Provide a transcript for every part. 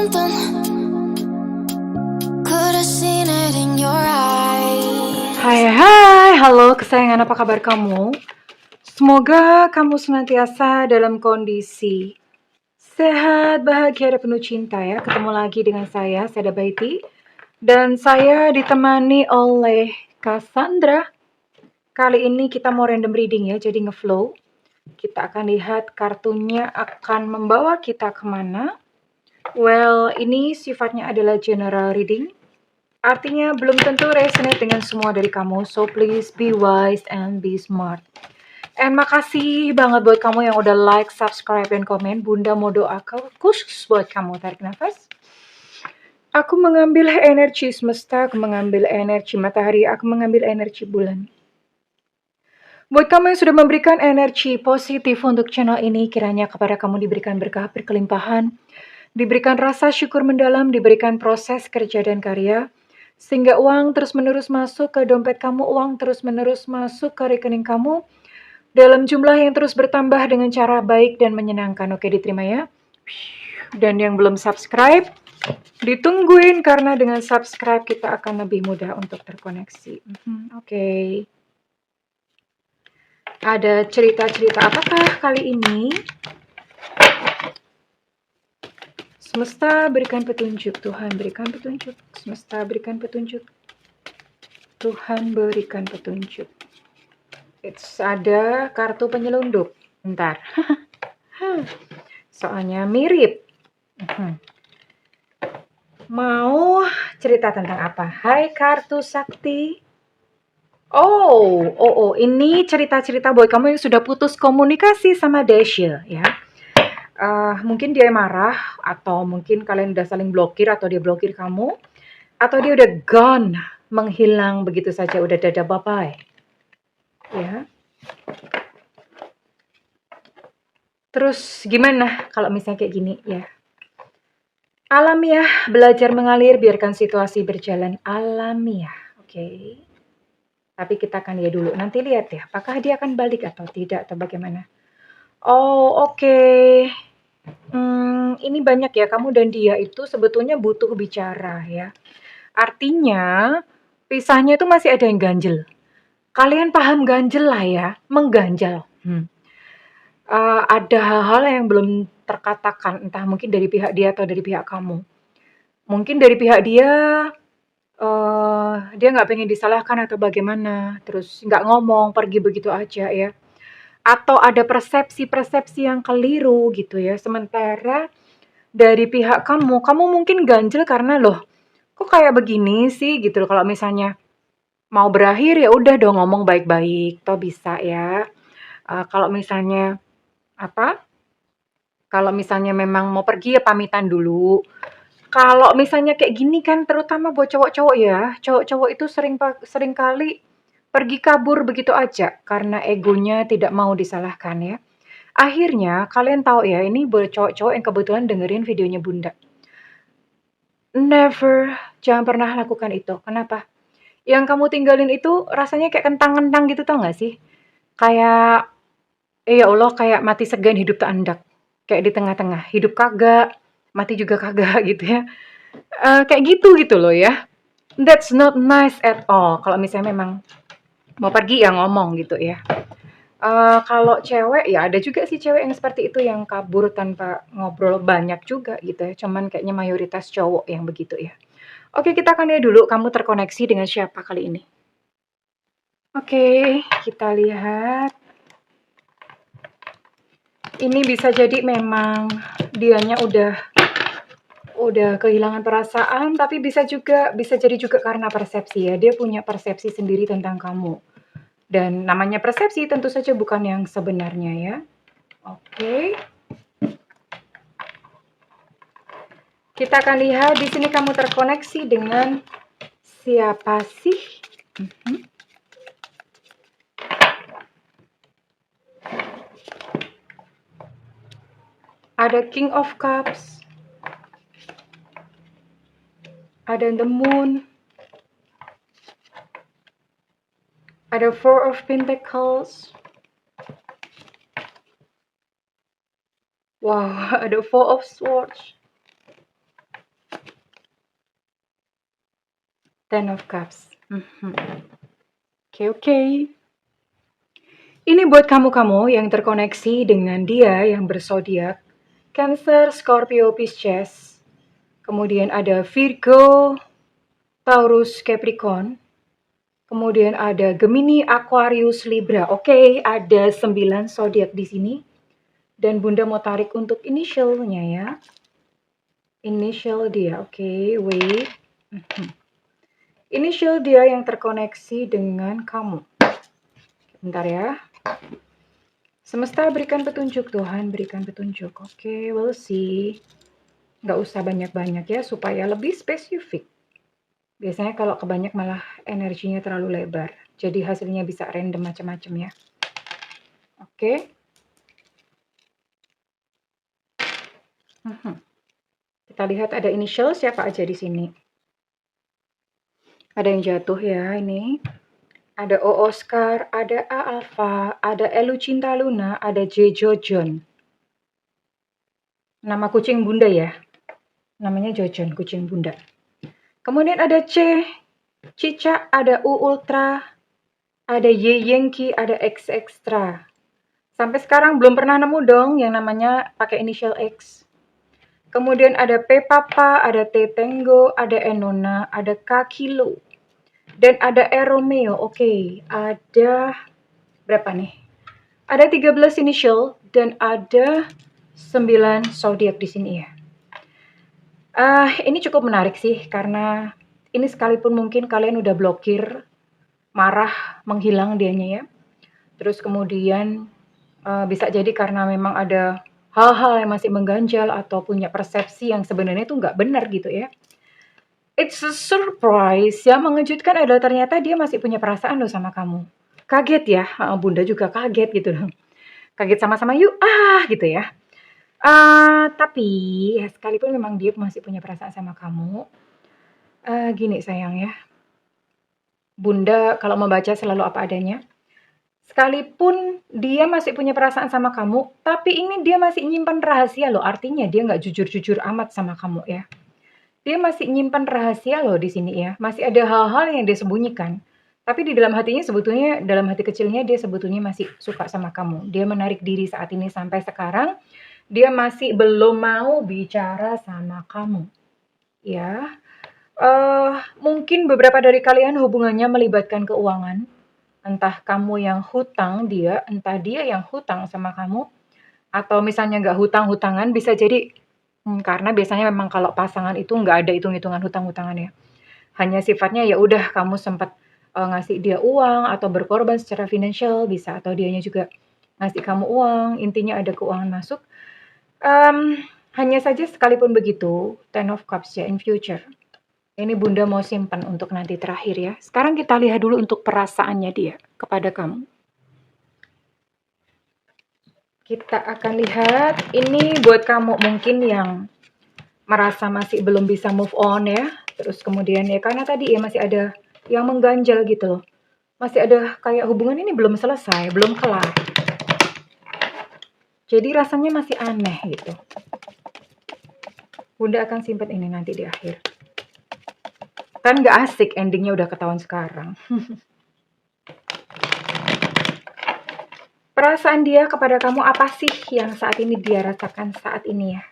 something. Could have seen it in your eyes. Hai, halo kesayangan, apa kabar kamu? Semoga kamu senantiasa dalam kondisi sehat, bahagia, dan penuh cinta ya. Ketemu lagi dengan saya, Seda Baiti. Dan saya ditemani oleh Cassandra. Kali ini kita mau random reading ya, jadi ngeflow. Kita akan lihat kartunya akan membawa kita kemana. Well, ini sifatnya adalah general reading. Artinya belum tentu resonate dengan semua dari kamu. So please be wise and be smart. And makasih banget buat kamu yang udah like, subscribe, dan komen. Bunda mau doa khusus buat kamu. Tarik nafas. Aku mengambil energi semesta, aku mengambil energi matahari, aku mengambil energi bulan. Buat kamu yang sudah memberikan energi positif untuk channel ini, kiranya kepada kamu diberikan berkah berkelimpahan, diberikan rasa syukur mendalam, diberikan proses kerja dan karya, sehingga uang terus-menerus masuk ke dompet kamu, uang terus-menerus masuk ke rekening kamu, dalam jumlah yang terus bertambah dengan cara baik dan menyenangkan. Oke, diterima ya. Dan yang belum subscribe, ditungguin karena dengan subscribe kita akan lebih mudah untuk terkoneksi. Oke. Ada cerita-cerita apakah kali ini? Semesta berikan petunjuk, Tuhan berikan petunjuk. Semesta berikan petunjuk, Tuhan berikan petunjuk. Ada kartu penyelundup. Bentar. Soalnya mirip. Mau cerita tentang apa? Hai kartu sakti. Oh, ini cerita-cerita buat kamu yang sudah putus komunikasi sama Desya ya. Mungkin dia marah, atau mungkin kalian udah saling blokir, atau dia blokir kamu, atau dia udah gone, menghilang begitu saja, udah dadah bye-bye. Ya. Terus gimana kalau misalnya kayak gini ya? Alamiah, belajar mengalir, biarkan situasi berjalan alamiah. Oke. Tapi kita akan lihat dulu. Nanti lihat ya, apakah dia akan balik atau tidak, atau bagaimana. Oh, oke. Ini banyak ya, kamu dan dia itu sebetulnya butuh bicara ya. Artinya, pisahnya itu masih ada yang ganjel. Kalian paham ganjel lah ya, mengganjal. Ada hal-hal yang belum terkatakan, entah mungkin dari pihak dia atau dari pihak kamu. Mungkin dari pihak dia nggak pengen disalahkan atau bagaimana, terus nggak ngomong, pergi begitu aja ya. Atau ada persepsi-persepsi yang keliru gitu ya. Sementara dari pihak kamu mungkin ganjel karena loh, kok kayak begini sih gitu loh. Kalau misalnya mau berakhir ya udah dong ngomong baik-baik, toh bisa ya. Kalau misalnya kalau misalnya memang mau pergi ya pamitan dulu. Kalau misalnya kayak gini kan, terutama buat cowok-cowok ya, cowok-cowok itu sering kali pergi kabur begitu aja karena egonya tidak mau disalahkan ya. Akhirnya kalian tahu ya, ini buat cowok-cowok yang kebetulan dengerin videonya Bunda. Never, jangan pernah lakukan itu. Kenapa? Yang kamu tinggalin itu rasanya kayak kentang-kentang gitu, tau gak sih? Kayak, ya Allah, kayak mati segan hidup tak hendak. Kayak di tengah-tengah, hidup kagak, mati juga kagak gitu ya. Kayak gitu loh ya. That's not nice at all. Kalau misalnya memang mau pergi ya ngomong gitu ya. Kalau cewek ya ada juga sih cewek yang seperti itu, yang kabur tanpa ngobrol, banyak juga gitu ya. Cuman kayaknya mayoritas cowok yang begitu ya. Oke, kita akan lihat dulu kamu terkoneksi dengan siapa kali ini. Oke, kita lihat. Ini bisa jadi memang dianya udah kehilangan perasaan, tapi bisa jadi juga karena persepsi ya. Dia punya persepsi sendiri tentang kamu. Dan namanya persepsi tentu saja bukan yang sebenarnya ya. Oke. Kita akan lihat di sini kamu terkoneksi dengan siapa sih? Ada King of Cups. Ada the Moon. Ada Four of Pentacles. Wow, ada Four of Swords. Ten of Cups. Oke. Ini buat kamu-kamu yang terkoneksi dengan dia yang berzodiak Cancer, Scorpio, Pisces. Kemudian ada Virgo, Taurus, Capricorn. Kemudian ada Gemini, Aquarius, Libra. Oke, ada 9 zodiak di sini. Dan Bunda mau tarik untuk initialnya ya. Initial dia. Oke, wait. Initial dia yang terkoneksi dengan kamu. Bentar ya. Semesta berikan petunjuk, Tuhan berikan petunjuk. Oke, we'll see. Nggak usah banyak-banyak ya, supaya lebih spesifik. Biasanya kalau kebanyak malah energinya terlalu lebar. Jadi hasilnya bisa random macam-macam ya. Oke. Kita lihat ada initial siapa aja di sini. Ada yang jatuh ya ini. Ada O Oscar, ada A Alpha, ada Elu Cinta Luna, ada J Jojon. Nama kucing bunda ya. Namanya Jojon, kucing bunda. Kemudian ada C Cica, ada U Ultra, ada Y Yankee, ada X Extra. Sampai sekarang belum pernah nemu dong yang namanya pakai initial X. Kemudian ada P Papa, ada T Tango, ada Enona, ada K Kilo. Dan ada E Romeo. Oke, ada berapa nih? Ada 13 initial dan ada 9 zodiak di sini ya. Ini cukup menarik sih karena ini sekalipun mungkin kalian udah blokir, marah, menghilang dianya ya. Terus kemudian bisa jadi karena memang ada hal-hal yang masih mengganjal atau punya persepsi yang sebenarnya itu nggak benar gitu ya. It's a surprise. Yang mengejutkan adalah ternyata dia masih punya perasaan loh sama kamu. Kaget ya, Bunda juga kaget gitu loh. Kaget sama-sama yuk, gitu ya. Tapi ya sekalipun memang dia masih punya perasaan sama kamu, gini sayang ya. Bunda kalau membaca selalu apa adanya. Sekalipun dia masih punya perasaan sama kamu, tapi ini dia masih nyimpan rahasia loh. Artinya dia nggak jujur-jujur amat sama kamu ya. Dia masih nyimpan rahasia loh di sini ya. Masih ada hal-hal yang dia sembunyikan. Tapi di dalam hatinya sebetulnya, dalam hati kecilnya dia sebetulnya masih suka sama kamu. Dia menarik diri saat ini sampai sekarang. Dia masih belum mau bicara sama kamu. Ya, mungkin beberapa dari kalian hubungannya melibatkan keuangan. Entah kamu yang hutang dia, entah dia yang hutang sama kamu. Atau misalnya nggak hutang-hutangan, bisa jadi karena biasanya memang kalau pasangan itu nggak ada hitung-hitungan hutang-hutangan ya. Hanya sifatnya ya udah kamu sempat ngasih dia uang atau berkorban secara finansial bisa atau dianya juga ngasih kamu uang, intinya ada keuangan masuk. Hanya saja sekalipun begitu, Ten of Cups ya in future. Ini Bunda mau simpan untuk nanti terakhir ya. Sekarang kita lihat dulu untuk perasaannya dia kepada kamu. Kita akan lihat, ini buat kamu mungkin yang merasa masih belum bisa move on ya. Terus kemudian ya karena tadi ya masih ada yang mengganjal gitu loh. Masih ada kayak hubungan ini belum selesai, belum kelar. Jadi rasanya masih aneh gitu. Bunda akan simpan ini nanti di akhir. Kan nggak asik endingnya udah ketahuan sekarang. Perasaan dia kepada kamu apa sih yang saat ini dia rasakan saat ini ya?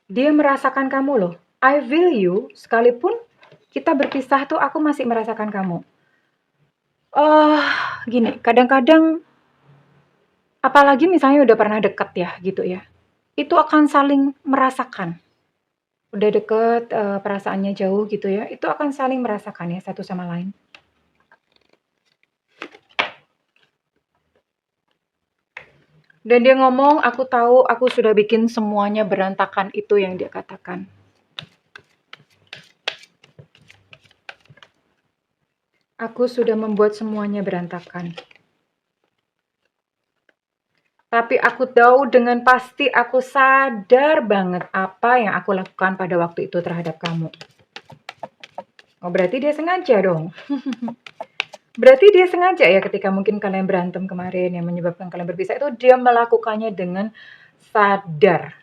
Dia merasakan kamu loh. I feel you, sekalipun kita berpisah tuh aku masih merasakan kamu. Gini, kadang-kadang apalagi misalnya udah pernah deket ya gitu ya. Itu akan saling merasakan. Udah deket, perasaannya jauh gitu ya, itu akan saling merasakan ya satu sama lain. Dan dia ngomong, aku tahu aku sudah bikin semuanya berantakan, itu yang dia katakan. Aku sudah membuat semuanya berantakan. Tapi aku tahu dengan pasti aku sadar banget apa yang aku lakukan pada waktu itu terhadap kamu. Oh, berarti dia sengaja dong. Berarti dia sengaja ya ketika mungkin kalian berantem kemarin yang menyebabkan kalian berpisah itu dia melakukannya dengan sadar.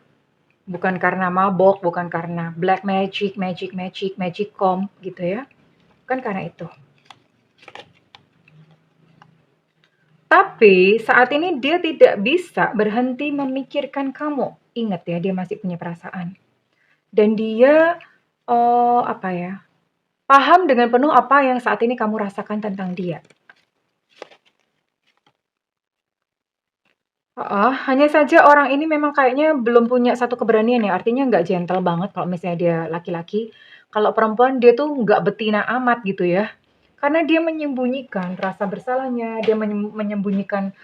Bukan karena mabok, bukan karena black magic, magicom gitu ya. Bukan karena itu. Tapi saat ini dia tidak bisa berhenti memikirkan kamu. Ingat ya, dia masih punya perasaan. Dan dia, apa ya, paham dengan penuh apa yang saat ini kamu rasakan tentang dia. Hanya saja orang ini memang kayaknya belum punya satu keberanian ya, artinya nggak gentle banget kalau misalnya dia laki-laki. Kalau perempuan dia tuh nggak betina amat gitu ya. Karena dia menyembunyikan rasa bersalahnya, dia menyembunyikan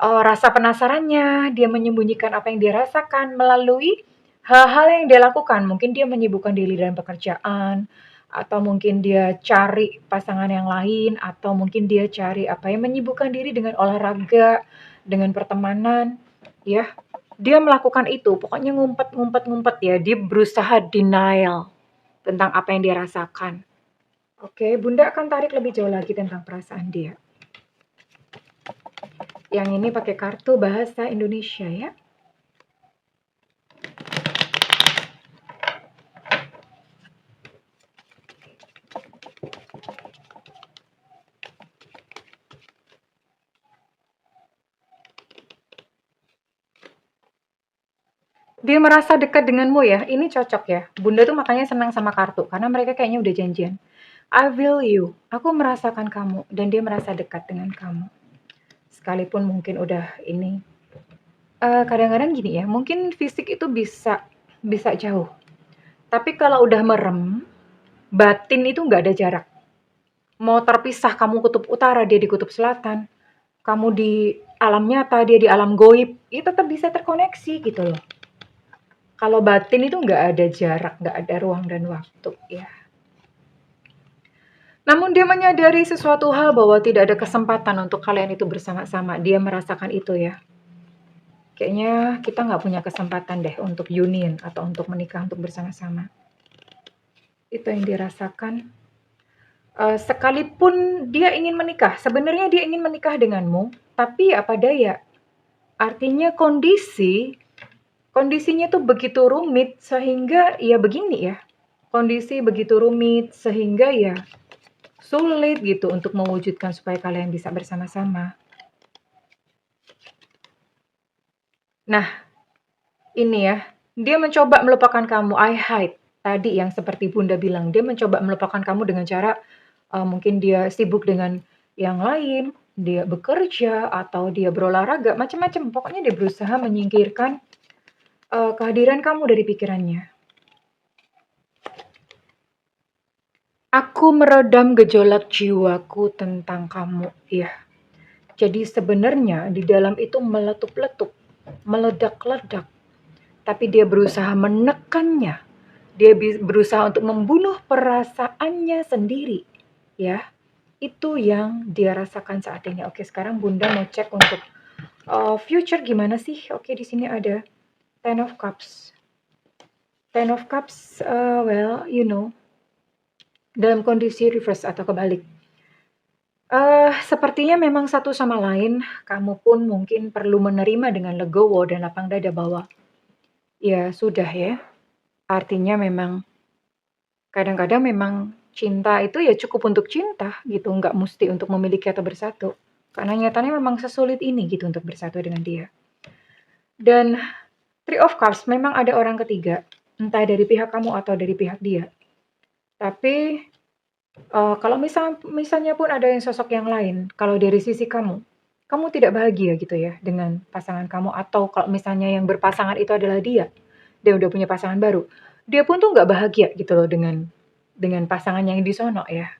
rasa penasarannya, dia menyembunyikan apa yang dia rasakan melalui hal-hal yang dia lakukan. Mungkin dia menyibukkan diri dalam pekerjaan, atau mungkin dia cari pasangan yang lain, atau mungkin dia cari apa ya, menyibukkan diri dengan olahraga, dengan pertemanan, ya. Dia melakukan itu, pokoknya ngumpet-ngumpet-ngumpet ya, dia berusaha denial tentang apa yang dia rasakan. Oke, Bunda akan tarik lebih jauh lagi tentang perasaan dia. Yang ini pakai kartu bahasa Indonesia ya. Dia merasa dekat denganmu ya. Ini cocok ya. Bunda tuh makanya senang sama kartu karena mereka kayaknya udah janjian. I feel you. Aku merasakan kamu dan dia merasa dekat dengan kamu. Sekalipun mungkin udah ini. Kadang-kadang gini ya, mungkin fisik itu bisa bisa jauh. Tapi kalau udah merem, batin itu nggak ada jarak. Mau terpisah kamu kutub utara, dia di kutub selatan. Kamu di alam nyata, dia di alam goib. Itu tetap bisa terkoneksi gitu loh. Kalau batin itu nggak ada jarak, nggak ada ruang dan waktu ya. Namun dia menyadari sesuatu hal bahwa tidak ada kesempatan untuk kalian itu bersama-sama. Dia merasakan itu ya. Kayaknya kita nggak punya kesempatan deh untuk union atau untuk menikah, untuk bersama-sama. Itu yang dirasakan. Sekalipun dia ingin menikah, sebenarnya dia ingin menikah denganmu, tapi apa daya. Artinya kondisinya tuh begitu rumit sehingga ya begini ya. Kondisi begitu rumit sehingga ya sulit gitu untuk mewujudkan supaya kalian bisa bersama-sama. Nah, ini ya, dia mencoba melupakan kamu, I hide. Tadi yang seperti Bunda bilang, dia mencoba melupakan kamu dengan cara mungkin dia sibuk dengan yang lain, dia bekerja atau dia berolahraga, macam-macam. Pokoknya dia berusaha menyingkirkan kehadiran kamu dari pikirannya. Aku meredam gejolak jiwaku tentang kamu, ya. Jadi sebenarnya di dalam itu meletup-letup, meledak-ledak. Tapi dia berusaha menekannya. Dia berusaha untuk membunuh perasaannya sendiri, ya. Itu yang dia rasakan saat ini. Oke, sekarang Bunda mau cek untuk future gimana sih? Oke, di sini ada Ten of Cups. Ten of Cups, well, you know, dalam kondisi reverse atau kebalik. Sepertinya memang satu sama lain, kamu pun mungkin perlu menerima dengan legowo dan lapang dada bahwa, ya sudah ya, artinya memang kadang-kadang memang cinta itu ya cukup untuk cinta gitu, nggak mesti untuk memiliki atau bersatu. Karena nyatanya memang sesulit ini gitu untuk bersatu dengan dia. Dan Three of Cups memang ada orang ketiga, entah dari pihak kamu atau dari pihak dia. Tapi kalau misalnya pun ada yang sosok yang lain, kalau dari sisi kamu tidak bahagia gitu ya dengan pasangan kamu, atau kalau misalnya yang berpasangan itu adalah dia udah punya pasangan baru, dia pun tuh nggak bahagia gitu loh dengan pasangan yang di sono ya.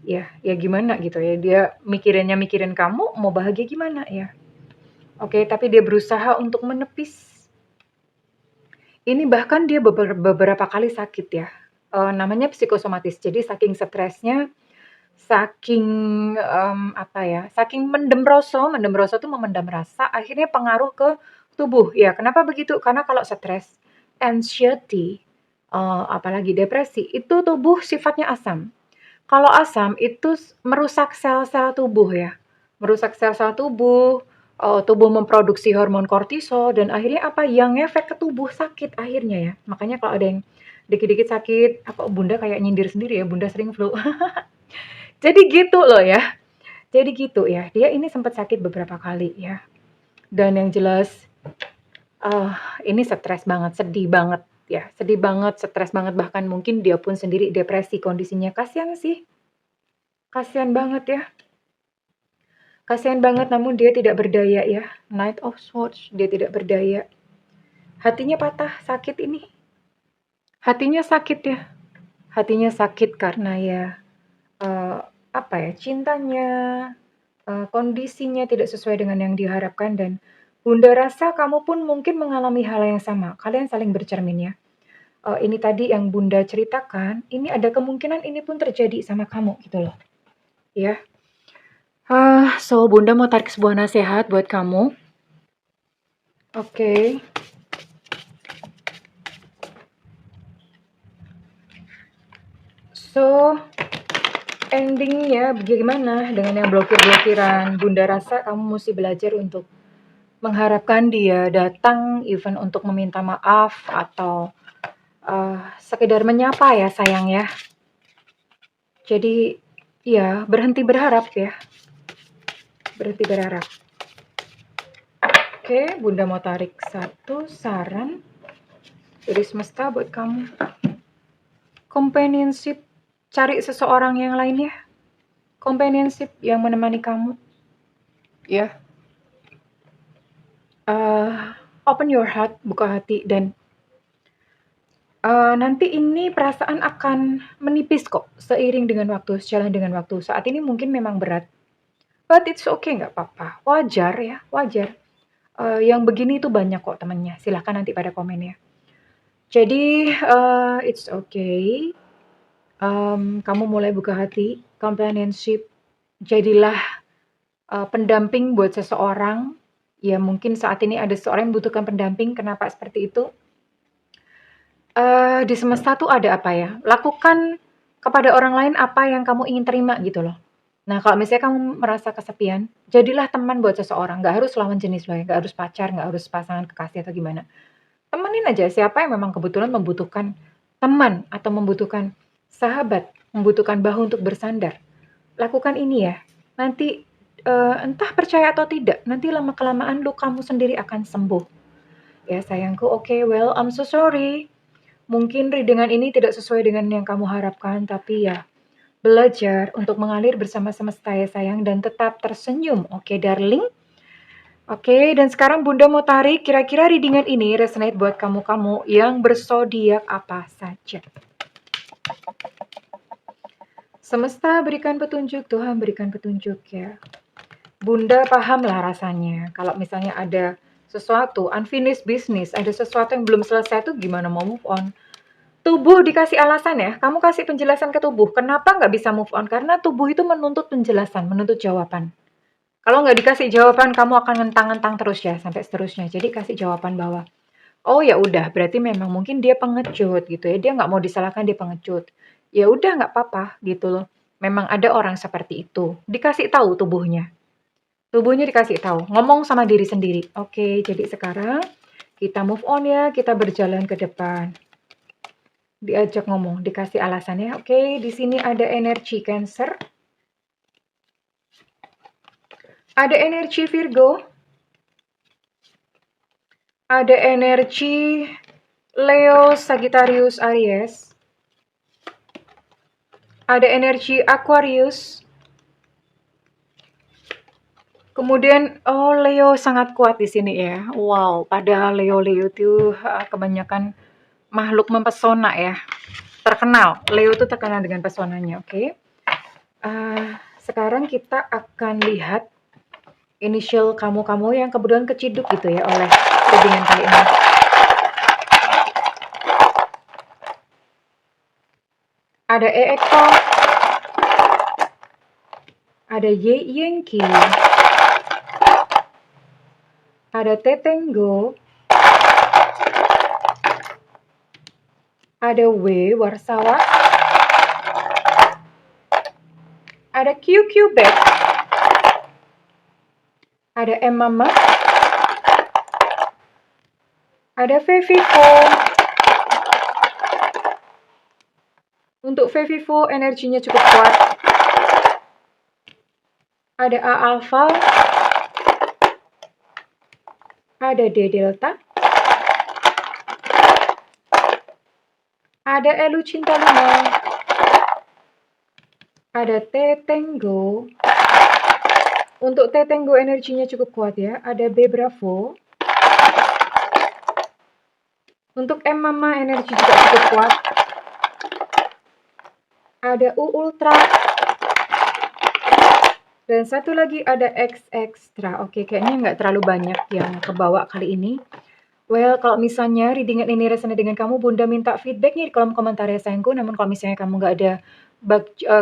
Ya gimana gitu ya, dia mikirin kamu, mau bahagia gimana ya. Oke, tapi dia berusaha untuk menepis. Ini bahkan dia beberapa kali sakit ya. Namanya psikosomatis. Jadi saking stresnya, saking apa ya, saking mendem rasa tuh memendam rasa, akhirnya pengaruh ke tubuh. Ya, kenapa begitu? Karena kalau stres, anxiety, apalagi depresi, itu tubuh sifatnya asam. Kalau asam itu merusak sel-sel tubuh ya. Merusak sel-sel tubuh, tubuh memproduksi hormon kortisol dan akhirnya apa, yang ngefek ke tubuh sakit akhirnya ya. Makanya kalau ada yang dikit-dikit sakit, apa Bunda kayak nyindir sendiri ya, Bunda sering flu. Jadi gitu loh ya, jadi gitu ya, dia ini sempat sakit beberapa kali ya, dan yang jelas, eee, ini stres banget, sedih banget ya, sedih banget, stres banget, bahkan mungkin dia pun sendiri depresi kondisinya. Kasihan sih, kasihan banget ya. Kasihan banget namun dia tidak berdaya ya. Knight of Swords, dia tidak berdaya. Hatinya patah, sakit ini. Hatinya sakit ya. Hatinya sakit karena ya, eee, apa ya, cintanya, kondisinya tidak sesuai dengan yang diharapkan dan Bunda rasa kamu pun mungkin mengalami hal yang sama. Kalian saling bercermin ya. Ini tadi yang Bunda ceritakan, ini ada kemungkinan ini pun terjadi sama kamu gitu loh, ya. So Bunda mau tarik sebuah nasihat buat kamu. Oke. So, endingnya bagaimana dengan yang blokir-blokiran? Bunda rasa kamu mesti belajar untuk mengharapkan dia datang, even untuk meminta maaf atau sekedar menyapa ya sayang ya. Jadi ya berhenti berharap ya, berhenti berharap. Oke, Bunda mau tarik satu saran dari semesta buat kamu. Companionship, cari seseorang yang lain ya. Companionship yang menemani kamu. Ya. Open your heart, buka hati dan nanti ini perasaan akan menipis kok seiring dengan waktu, sejalan dengan waktu. Saat ini mungkin memang berat, but it's okay, nggak apa-apa. Wajar ya, wajar. Yang begini itu banyak kok temennya. Silahkan nanti pada komen ya. Jadi it's okay. Kamu mulai buka hati, companionship. Jadilah pendamping buat seseorang. Ya mungkin saat ini ada seseorang yang membutuhkan pendamping. Kenapa seperti itu? Di semesta tuh ada apa ya, lakukan kepada orang lain apa yang kamu ingin terima gitu loh. Nah kalau misalnya kamu merasa kesepian, jadilah teman buat seseorang, nggak harus lawan jenis loh ya, nggak harus pacar, nggak harus pasangan kekasih atau gimana. Temenin aja siapa yang memang kebetulan membutuhkan teman atau membutuhkan sahabat, membutuhkan bahu untuk bersandar. Lakukan ini ya, nanti, entah percaya atau tidak, nanti lama-kelamaan kamu sendiri akan sembuh. Ya sayangku, oke, well, I'm so sorry. Mungkin readingan ini tidak sesuai dengan yang kamu harapkan, tapi ya belajar untuk mengalir bersama semesta ya sayang dan tetap tersenyum, oke darling? Oke, dan sekarang Bunda mau tarik kira-kira readingan ini resonate buat kamu-kamu yang berzodiak apa saja. Semesta berikan petunjuk, Tuhan berikan petunjuk ya. Bunda paham lah rasanya kalau misalnya ada sesuatu unfinished business, ada sesuatu yang belum selesai tuh gimana mau move on. Tubuh dikasih alasan ya, kamu kasih penjelasan ke tubuh, kenapa nggak bisa move on? Karena tubuh itu menuntut penjelasan, menuntut jawaban. Kalau nggak dikasih jawaban, kamu akan ngentang-ngentang terus ya, sampai seterusnya. Jadi kasih jawaban bahwa, oh ya udah, berarti memang mungkin dia pengecut gitu ya, dia nggak mau disalahkan dia pengecut. Ya udah nggak apa-apa gitu loh. Memang ada orang seperti itu. Dikasih tahu tubuhnya. Tubuhnya dikasih tahu, ngomong sama diri sendiri. Oke, jadi sekarang kita move on ya, kita berjalan ke depan. Diajak ngomong, dikasih alasannya. Oke, di sini ada energi Cancer. Ada energi Virgo. Ada energi Leo, Sagittarius, Aries. Ada energi Aquarius. Kemudian, oh Leo sangat kuat di sini ya. Wow, padahal Leo itu kebanyakan makhluk mempesona ya. Terkenal, Leo itu terkenal dengan pesonanya, oke? Sekarang kita akan lihat inisial kamu-kamu yang kebetulan keciduk gitu ya oleh readingan kali ini. Ada Eeko, ada Ye Yengki, ada Tetengo, ada W Warsawa, ada QQ Back, ada Ada M Mama. Ada Fevivo. Untuk Fevivo energinya cukup kuat. Ada A Alpha. Ada D Delta. Ada Elu Cinta Luna. Ada T Tango. Untuk T Tango energinya cukup kuat ya. Ada B Bravo. Untuk M Mama energi juga cukup kuat. Ada U Ultra. Dan satu lagi ada X Extra. Oke, kayaknya nggak terlalu banyak yang kebawa kali ini. Well, kalau misalnya readingan ini resonate dengan kamu, Bunda minta feedbacknya di kolom komentar ya sayangku. Namun kalau misalnya kamu nggak ada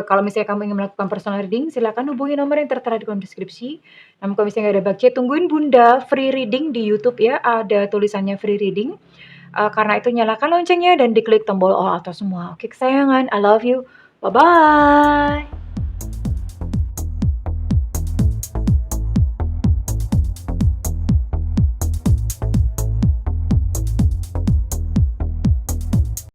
kalau misalnya kamu ingin melakukan personal reading, silakan hubungi nomor yang tertera di kolom deskripsi. Namun kalau misalnya nggak ada budget, tungguin Bunda free reading di YouTube ya. Ada tulisannya free reading. Karena itu nyalakan loncengnya dan diklik tombol all atau semua. Oke kesayangan, I love you. Bye-bye.